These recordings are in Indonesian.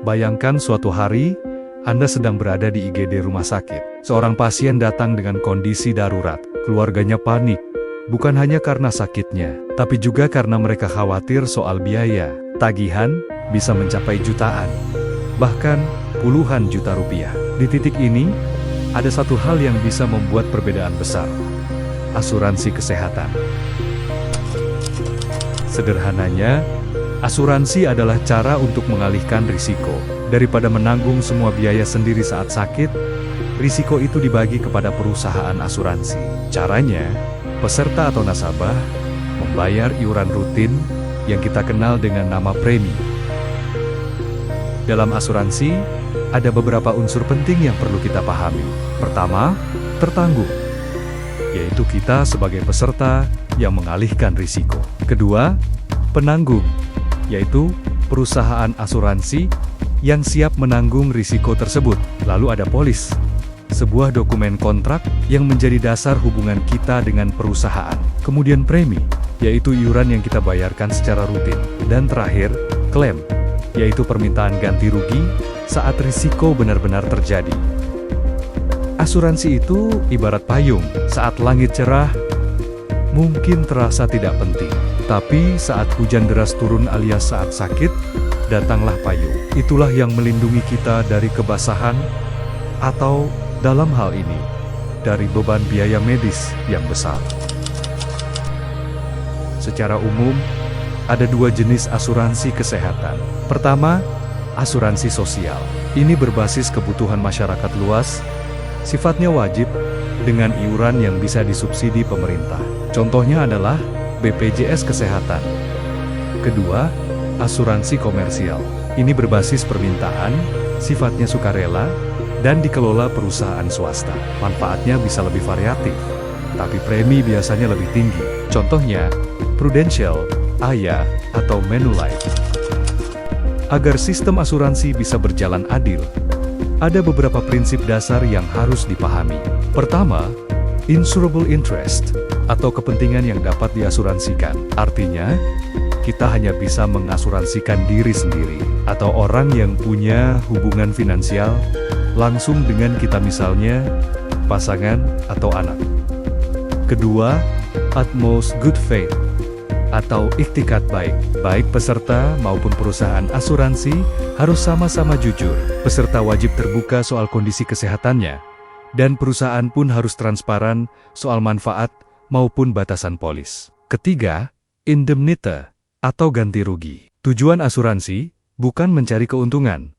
Bayangkan suatu hari, Anda sedang berada di IGD rumah sakit. Seorang pasien datang dengan kondisi darurat. Keluarganya panik, bukan hanya karena sakitnya, tapi juga karena mereka khawatir soal biaya. Tagihan bisa mencapai jutaan, bahkan puluhan juta rupiah. Di titik ini, ada satu hal yang bisa membuat perbedaan besar. Asuransi kesehatan. Sederhananya, asuransi adalah cara untuk mengalihkan risiko. Daripada menanggung semua biaya sendiri saat sakit, risiko itu dibagi kepada perusahaan asuransi. Caranya, peserta atau nasabah membayar iuran rutin yang kita kenal dengan nama premi. Dalam asuransi, ada beberapa unsur penting yang perlu kita pahami. Pertama, tertanggung, yaitu kita sebagai peserta yang mengalihkan risiko. Kedua, penanggung, yaitu perusahaan asuransi yang siap menanggung risiko tersebut. Lalu ada polis, sebuah dokumen kontrak yang menjadi dasar hubungan kita dengan perusahaan. Kemudian premi, yaitu iuran yang kita bayarkan secara rutin. Dan terakhir, klaim, yaitu permintaan ganti rugi saat risiko benar-benar terjadi. Asuransi itu ibarat payung. Saat langit cerah, mungkin terasa tidak penting. Tapi saat hujan deras turun alias saat sakit, datanglah payung. Itulah yang melindungi kita dari kebasahan, atau dalam hal ini, dari beban biaya medis yang besar. Secara umum, ada dua jenis asuransi kesehatan. Pertama, asuransi sosial. Ini berbasis kebutuhan masyarakat luas, sifatnya wajib, dengan iuran yang bisa disubsidi pemerintah. Contohnya adalah BPJS Kesehatan. Kedua, asuransi komersial. Ini berbasis permintaan, sifatnya sukarela, dan dikelola perusahaan swasta. Manfaatnya bisa lebih variatif, tapi premi biasanya lebih tinggi. Contohnya, Prudential, Aya, atau Manulife. Agar sistem asuransi bisa berjalan adil, ada beberapa prinsip dasar yang harus dipahami. Pertama, insurable interest, atau kepentingan yang dapat diasuransikan. Artinya, kita hanya bisa mengasuransikan diri sendiri, atau orang yang punya hubungan finansial langsung dengan kita, misalnya pasangan atau anak. Kedua, utmost good faith, atau iktikat baik. Baik peserta maupun perusahaan asuransi harus sama-sama jujur. Peserta wajib terbuka soal kondisi kesehatannya, dan perusahaan pun harus transparan soal manfaat maupun batasan polis. Ketiga, indemnity, atau ganti rugi. Tujuan asuransi bukan mencari keuntungan,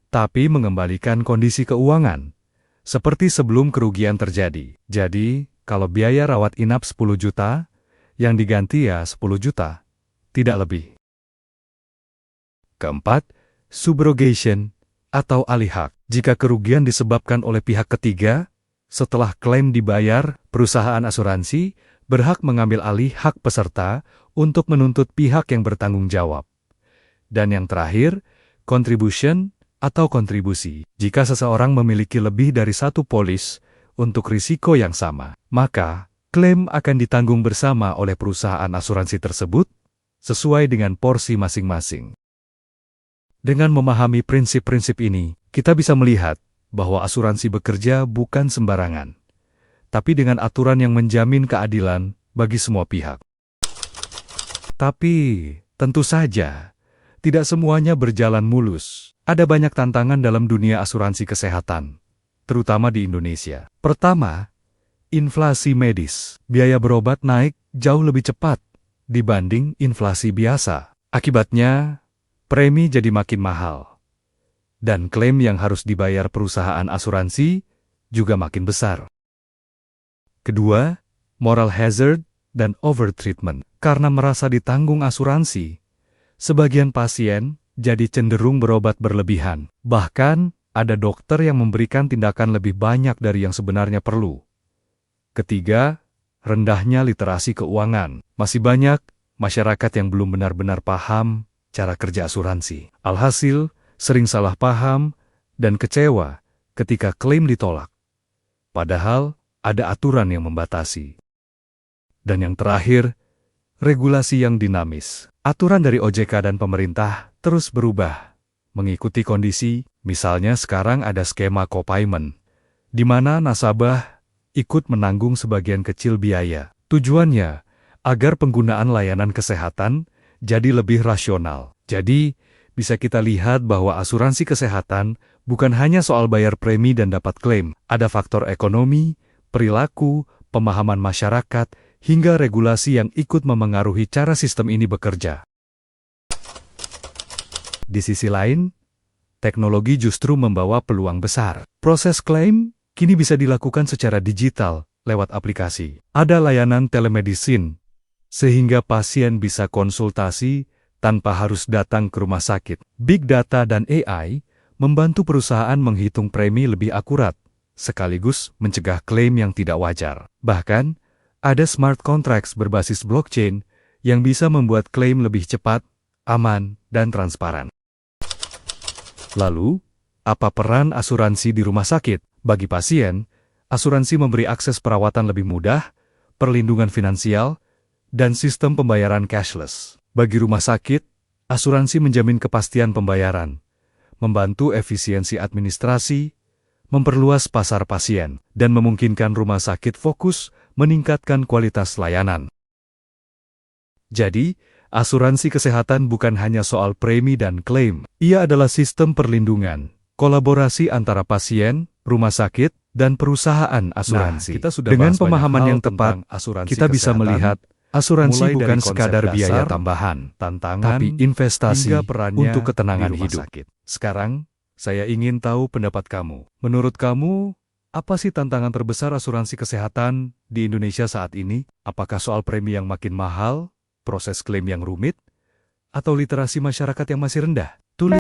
tapi mengembalikan kondisi keuangan, seperti sebelum kerugian terjadi. Jadi, kalau biaya rawat inap 10 juta, yang diganti ya 10 juta, tidak lebih. Keempat, subrogation, atau alih hak. Jika kerugian disebabkan oleh pihak ketiga, setelah klaim dibayar, perusahaan asuransi berhak mengambil alih hak peserta untuk menuntut pihak yang bertanggung jawab. Dan yang terakhir, contribution, atau kontribusi. Jika seseorang memiliki lebih dari satu polis untuk risiko yang sama, maka klaim akan ditanggung bersama oleh perusahaan asuransi tersebut sesuai dengan porsi masing-masing. Dengan memahami prinsip-prinsip ini, kita bisa melihat bahwa asuransi bekerja bukan sembarangan, tapi dengan aturan yang menjamin keadilan bagi semua pihak. Tapi, tentu saja, tidak semuanya berjalan mulus. Ada banyak tantangan dalam dunia asuransi kesehatan, terutama di Indonesia. Pertama, inflasi medis. Biaya berobat naik jauh lebih cepat dibanding inflasi biasa. Akibatnya, premi jadi makin mahal. Dan klaim yang harus dibayar perusahaan asuransi juga makin besar. Kedua, moral hazard dan overtreatment. Karena merasa ditanggung asuransi, sebagian pasien jadi cenderung berobat berlebihan. Bahkan, ada dokter yang memberikan tindakan lebih banyak dari yang sebenarnya perlu. Ketiga, rendahnya literasi keuangan. Masih banyak masyarakat yang belum benar-benar paham cara kerja asuransi. Alhasil, sering salah paham dan kecewa ketika klaim ditolak. Padahal, ada aturan yang membatasi. Dan yang terakhir, regulasi yang dinamis. Aturan dari OJK dan pemerintah terus berubah. mengikuti kondisi. Misalnya sekarang ada skema co-payment, di mana nasabah ikut menanggung sebagian kecil biaya. Tujuannya agar penggunaan layanan kesehatan jadi lebih rasional. Jadi, bisa kita lihat bahwa asuransi kesehatan bukan hanya soal bayar premi dan dapat klaim. Ada faktor ekonomi, perilaku, pemahaman masyarakat, hingga regulasi yang ikut memengaruhi cara sistem ini bekerja. Di sisi lain, teknologi justru membawa peluang besar. Proses klaim kini bisa dilakukan secara digital lewat aplikasi. Ada layanan telemedicine, sehingga pasien bisa konsultasi tanpa harus datang ke rumah sakit. Big data dan AI membantu perusahaan menghitung premi lebih akurat, sekaligus mencegah klaim yang tidak wajar. Bahkan, ada smart contracts berbasis blockchain yang bisa membuat klaim lebih cepat, aman, dan transparan. Lalu, apa peran asuransi di rumah sakit? Bagi pasien, asuransi memberi akses perawatan lebih mudah, perlindungan finansial, dan sistem pembayaran cashless. Bagi rumah sakit, asuransi menjamin kepastian pembayaran, membantu efisiensi administrasi, memperluas pasar pasien, dan memungkinkan rumah sakit fokus meningkatkan kualitas layanan. Jadi, asuransi kesehatan bukan hanya soal premi dan klaim. Ia adalah sistem perlindungan, kolaborasi antara pasien, rumah sakit, dan perusahaan asuransi. Dengan pemahaman yang tepat, kita bisa melihat asuransi bukan sekadar biaya tambahan, tapi investasi untuk ketenangan hidup. Sekarang, saya ingin tahu pendapat kamu. Menurut kamu, apa sih tantangan terbesar asuransi kesehatan di Indonesia saat ini? Apakah soal premi yang makin mahal, proses klaim yang rumit, atau literasi masyarakat yang masih rendah?